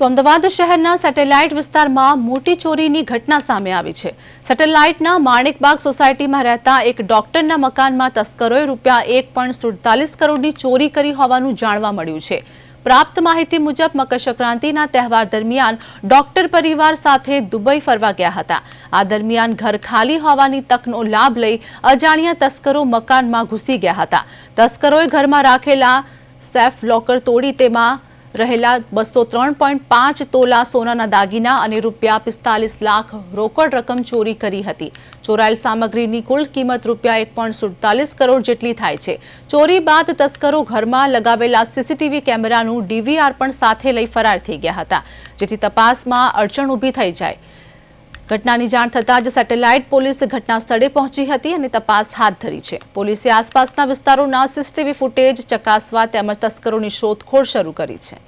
તો અમદાવાદ શહેરના સેટેલાઇટ વિસ્તારમાં મોટી ચોરીની ઘટના સામે આવી છે। સેટેલાઇટના માણેકબાગ સોસાયટીમાં રહેતા એક ડોક્ટરના મકાનમાં તસ્કરોએ ₹1.47 કરોડની ચોરી કરી હોવાનું જાણવા મળ્યું છે। પ્રાપ્ત માહિતી મુજબ મકર સંક્રાંતિના તહેવાર દરમિયાન ડોક્ટર પરિવાર સાથે દુબઈ ફરવા ગયા હતા। આ દરમિયાન ઘર ખાલી હોવાની તકનો લાભ લઈ અજાણ્યા તસ્કરો મકાનમાં ઘૂસી ગયા હતા। તસ્કરોએ ઘરમાં રાખેલા સેફ લોકર તોડી તેમાં રહેલા 203.5 તોલા સોનાના દાગીના અને ₹45 લાખ રોકડ રકમ ચોરી કરી હતી। ચોરાયેલ સામગ્રીની કુલ કિંમત ₹1.47 કરોડ જેટલી થાય છે। ચોરી બાદ તસ્કરો ઘરમાં લગાવેલા સીસીટીવી કેમેરાનું ડીવીઆર પણ સાથે લઈ ફરાર થઈ ગયા હતા, જેથી તપાસમાં અડચણ ઊભી થઈ જાય। ઘટનાની જાણ થતાં જ સેટેલાઇટ પોલીસ ઘટના સ્થળે પહોંચી હતી અને તપાસ હાથ ધરી છે। પોલીસે આસપાસના વિસ્તારોના સીસીટીવી ફૂટેજ ચકાસવા તેમજ તસ્કરોની શોધખોળ શરૂ કરી છે।